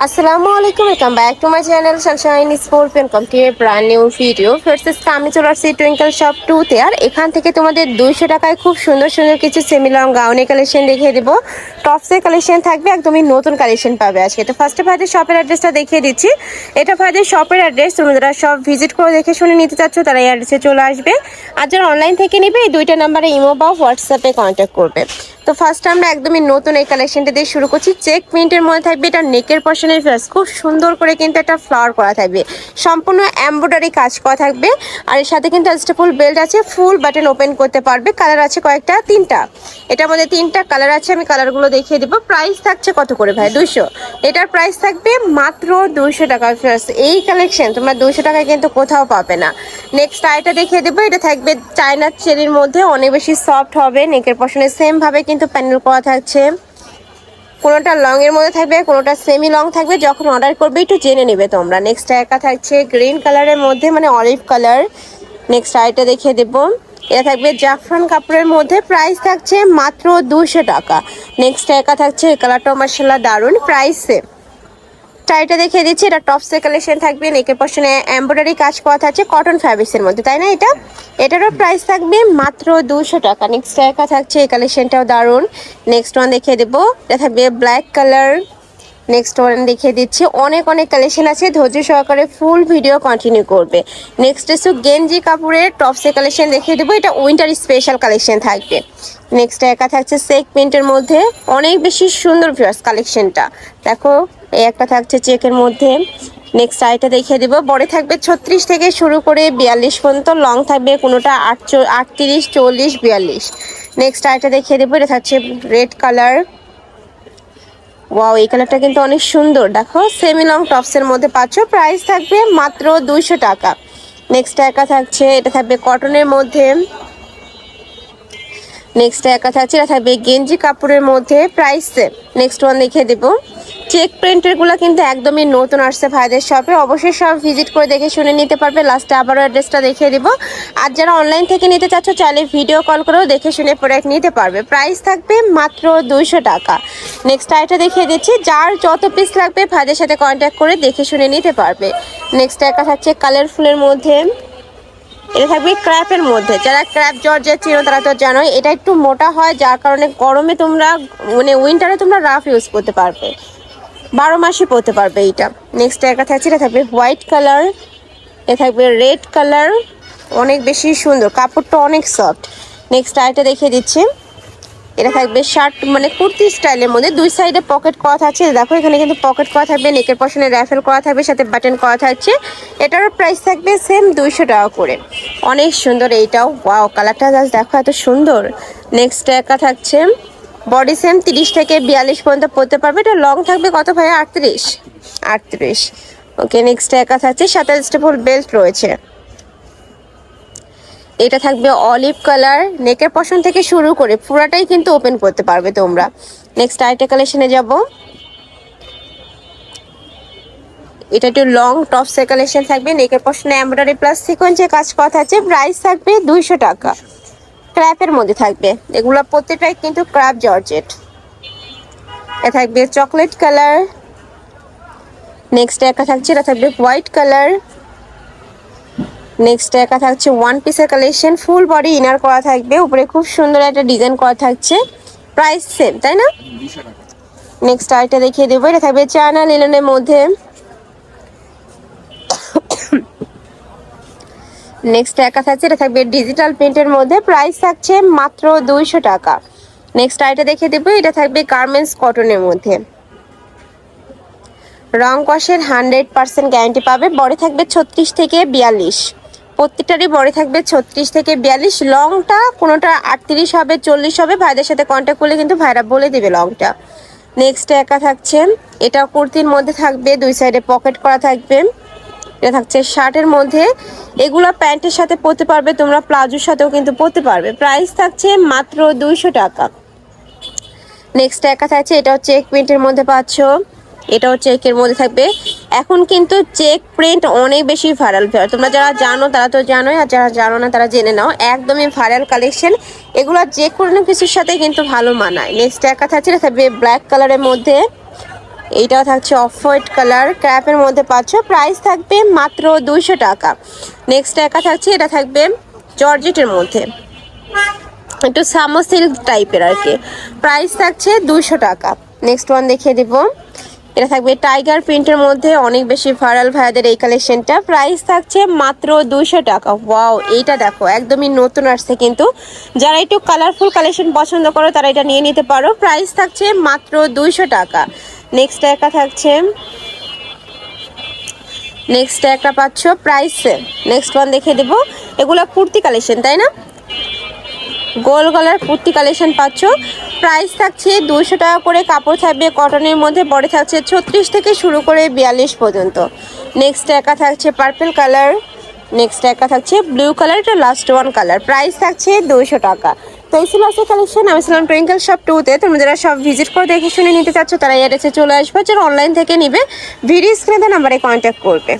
আসসালামু আলাইকুম, welcome back to my channel Sunshine sport welcome to A brand new video. First আমি চলে আসছি টুইঙ্কেল শপ 2-তে। আর এখান থেকে তোমাদের 200 টাকায় খুব সুন্দর সুন্দর কিছু সেমি লং গাউনের কালেকশন দেখিয়ে দেবো। টপসের কালেকশন থাকবে, একদমই নতুন কালেকশন পাবে আজকে। তো ফার্স্টে ভাইদের শপের অ্যাড্রেসটা দেখিয়ে দিচ্ছি। এটা ভাইদের শপের অ্যাড্রেস, তোমরা যারা সব ভিজিট করে দেখে শুনে নিতে চাচ্ছ তারা এই অ্যাড্রেসে চলে আসবে। আর যারা অনলাইন থেকে নেবে এই দুইটা নাম্বারে ইমো বা হোয়াটসঅ্যাপে কন্ট্যাক্ট করবে। তো ফার্স্ট আমরা একদমই নতুন এই কালেকশনটা দিয়ে শুরু করছি। চেক প্রিন্টের মধ্যে থাকবে, এটা নেকের পশনের ফেস খুব সুন্দর করে কিন্তু একটা ফ্লাওয়ার করা থাকবে, সম্পূর্ণ এমব্রয়ডারি কাজ করা থাকবে। আর এর সাথে কিন্তু অ্যাডজাস্টেবল বেল্ট আছে, ফুল বাটন ওপেন করতে পারবে। কালার আছে কয়েকটা, তিনটা। এটার মধ্যে তিনটা কালার আছে, আমি কালারগুলো দেখিয়ে দেবো। প্রাইস থাকছে কত করে ভাই? 200। এটার প্রাইস থাকবে মাত্র 200 টাকা। ফার্স্ট এই কালেকশন তোমরা 200 টাকায় কিন্তু কোথাও পাবে না। নেক্সট আইটা দেখিয়ে দেবো। এটা থাকবে চায়না চেরির মধ্যে, অনেক বেশি সফট হবে। নেকের পশনে সেম ভাবে কিন্তু প্যানেল করা থাকছে। কোনোটা লং এর মধ্যে থাকবে, কোনোটা সেমি লং থাকবে। যখন অর্ডার করবে একটু জেনে নেবে তোমরা। নেক্সট একা থাকছে গ্রিন কালারের মধ্যে, মানে অলিভ কালার। নেক্সট আইটা দেখিয়ে দেবো। এটা থাকবে জাফরান কাপড়ের মধ্যে, প্রাইস থাকছে মাত্র 200 টাকা। নেক্সট একা থাকছে এই কালারটা মাশাআল্লাহ দারুন, প্রাইস সেম। টাইটা দেখিয়ে দিচ্ছি, এটা টপসের কালেকশন থাকবে। নেকের পশনে এমব্রয়ডারি কাজ করা থাকছে কটন ফ্যাব্রিক্সের মধ্যে, তাই না? এটারও প্রাইস থাকবে মাত্র 200 টাকা। নেক্সট একা থাকছে এই কালেকশনটাও দারুন। নেক্সট ওয়ান দেখিয়ে দেবো, এটা থাকবে ব্ল্যাক কালার। নেক্সট ওয়ান দেখিয়ে দিচ্ছি। অনেক অনেক কালেকশন আছে, ধৈর্য সহকারে ফুল ভিডিও কন্টিনিউ করবে। নেক্সট এসে গেঞ্জি কাপড়ের টপসের কালেকশন দেখিয়ে দেবো, এটা উইন্টার স্পেশাল কালেকশন থাকবে। নেক্সট একা থাকছে সেক প্রিন্টের মধ্যে, অনেক বেশি সুন্দর ভিউয়ার্স কালেকশনটা দেখো। এই একটা থাকছে চেকের মধ্যে। নেক্সট আইটা দেখিয়ে দিব। বড় থাকবে 36 থেকে শুরু করে 42 পর্যন্ত, লং থাকবে কোনোটা 38, 40, 42। নেক্সট আইটা দেখিয়ে দেবো। এটা থাকছে রেড কালার। ওয়াও, এই কালারটা কিন্তু অনেক সুন্দর। দেখো সেমি লং টপসের মধ্যে পাচ্ছ, প্রাইস থাকবে মাত্র 200 টাকা। নেক্সট একা থাকছে, এটা থাকবে কটনের মধ্যে। নেক্সট একা থাকছে, এটা থাকবে গেঞ্জি কাপড়ের মধ্যে, প্রাইস সেম। নেক্সট ওয়ান দেখিয়ে দেবো। চেক প্রিন্টেরগুলো কিন্তু একদমই নতুন আসছে ভাইদের শপে, অবশ্যই সব ভিজিট করে দেখে শুনে নিতে পারবে। লাস্টে আবারও অ্যাড্রেসটা দেখিয়ে দিব। আর যারা অনলাইন থেকে নিতে চাচ্ছ চাইলে ভিডিও কল করেও দেখে শুনে প্রোডাক্ট নিতে পারবে। প্রাইস থাকবে মাত্র 200 টাকা। নেক্সট আইটা দেখিয়ে দিচ্ছি, যার যত পিস লাগবে ভাইদের সাথে কন্ট্যাক্ট করে দেখে শুনে নিতে পারবে। নেক্সট একা থাকছে কালারফুলের মধ্যে, এটা থাকবে ক্র্যাপের মধ্যে। যারা ক্র্যাপ জর্জেট চিনো তারা তো জানোই, এটা একটু মোটা হয়, যার কারণে গরমে তোমরা মানে উইন্টারে তোমরা রাফ ইউজ করতে পারবে, 12 মাসই পরতে পারবে এইটা। নেক্সট একটা থাকছে, এটা থাকবে হোয়াইট কালার। এ থাকবে রেড কালার, অনেক বেশি সুন্দর, কাপড়টা অনেক সফট। নেক্সট আইটা দেখিয়ে দিচ্ছি। এটা থাকবে শার্ট মানে কুর্তি স্টাইলের মধ্যে, দুই সাইডে পকেট করা থাকছে। দেখো এখানে কিন্তু পকেট করা থাকবে, নেকের পশনে র্যাফেল করা থাকবে, সাথে বাটন করা থাকছে। এটারও প্রাইস থাকবে সেম 200 টাকা করে। অনেক সুন্দর এইটাও, ওয়াও কালারটা জাস্ট দেখো এত সুন্দর। নেক্সট একা থাকছে বডি সেম 30 থেকে 42 পর্যন্ত পরতে পারবে। এটা লং থাকবে কত ভাই? 38। ওকে, নেক্সট একা থাকছে, সাথে স্টেপল বেল্ট রয়েছে। এটা থাকবে অলিভ কালার, নেকের পশন থেকে শুরু করে পুরাটাই কিন্তু ওপেন করতে পারবে তোমরা। নেক্সট আইটা কালেকশনে যাব। এটা একটু লং টপসের কালেকশন থাকবে, নেকের পশনে এমব্রয়ডারি প্লাস সিকোয়েন্সের কাজ করা থাকছে, প্রাইস থাকবে 200 টাকা। ক্র্যাপের মধ্যে থাকবে, এগুলো প্রত্যেকটাই কিন্তু ক্র্যাপ জর্জেট। এটা থাকবে চকলেট কালার। নেক্সট একা থাকছে, এটা থাকবে হোয়াইট কালার। নেক্সট একা থাকছে ওয়ান পিসের কালেকশন, ফুল বডি ইনার করা থাকবে, উপরে খুব সুন্দর একটা ডিজাইন করা থাকছে, প্রাইস সেম, তাই না? নেক্সট আইটা দেখিয়ে দেবো। এটা থাকবে চায়না লিনেনের মধ্যে। নেক্সট একা থাকছে, এটা থাকবে ডিজিটাল প্রিন্টের মধ্যে, প্রাইস থাকছে মাত্র 200 টাকা। নেক্সট আইটা দেখিয়ে দেবো। এটা থাকবে গার্মেন্টস কটনের মধ্যে, রং কষের 100% গ্যারান্টি পাবে। বডি থাকবে 36 থেকে 42, প্রত্যেকটারই বডি থাকবে 36 থেকে 42। লংটা কোনোটা 38 হবে, 40 হবে। ভাইদের সাথে কন্ট্যাক্ট করলে কিন্তু ভাইরা বলে দিবে লংটা। নেক্সট একা থাকছে, এটা কুর্তির মধ্যে থাকবে, দুই সাইডে পকেট করা থাকবে। এটা থাকছে শার্টের মধ্যে, এগুলো প্যান্টের সাথে পরতে পারবে তোমরা, প্লাজোর সাথেও কিন্তু পরতে পারবে। প্রাইস থাকছে মাত্র 200 টাকা। নেক্সট একা থাকছে, এটাও চেক প্রিন্টের মধ্যে পাচ্ছ, এটাও চেকের মধ্যে থাকবে। এখন কিন্তু চেক প্রিন্ট অনেক বেশি ভাইরাল, তোমরা যারা জানো তারা তো জানোই, আর যারা জানো না তারা জেনে নাও, একদমই ভাইরাল কালেকশন। এগুলো যে কোনো কিছুর সাথে কিন্তু ভালো মানায়। নেক্সট একা থাকছে, এটা থাকবে ব্ল্যাক কালারের মধ্যে। এইটাও থাকছে অফ হোয়াইট কালার, ক্র্যাপের মধ্যে পাচ্ছ, প্রাইস থাকবে মাত্র 200 টাকা। নেক্সট একা থাকছে, এটা থাকবে জর্জেটের মধ্যে, একটু সামো সিল্ক টাইপের আর কি, প্রাইস থাকছে 200 টাকা। নেক্সট ওয়ান দেখিয়ে দিব, এটা থাকবে টাইগার প্রিন্টের মধ্যে, অনেক বেশি ভাইরাল ভাইয়াদের এই কালেকশনটা, প্রাইস থাকছে মাত্র 200 টাকা। ওয়াও, এইটা দেখো একদমই নতুন আসছে, কিন্তু যারা একটু কালারফুল কালেকশন পছন্দ করো তারা এটা নিয়ে নিতে পারো, প্রাইস থাকছে মাত্র 200 টাকা। নেক্সট একটা থাকছে, নেক্সট একটা পাচ্ছ প্রাইসে। নেক্সট ওয়ান দেখে দেব, এগুলো কুর্তি কালেকশন তাই না, গোল গলার কুর্তি কালেকশন পাচ্ছ, প্রাইস থাকছে 200 টাকা করে, কাপড় থাকবে কটনের মধ্যে, বডি থাকছে 36 থেকে শুরু করে 42 পর্যন্ত। নেক্সট একা থাকছে পার্পল কালার, নেক্সট একা থাকছে ব্লু কালার, এটা লাস্ট ওয়ান কালার, প্রাইস থাকছে 200 টাকা। তো এই ছিল আজকে কালেকশন। আমি ছিলাম টুইঙ্কেল শপ 2-তে। তোমরা যারা সব ভিজিট করে দেখে শুনে নিতে চাচ্ছ তারা এড্রেসে চলে আসবে, যারা অনলাইন থেকে নিবে ভিডিও স্ক্রিনে নাম্বারে কন্ট্যাক্ট করবে।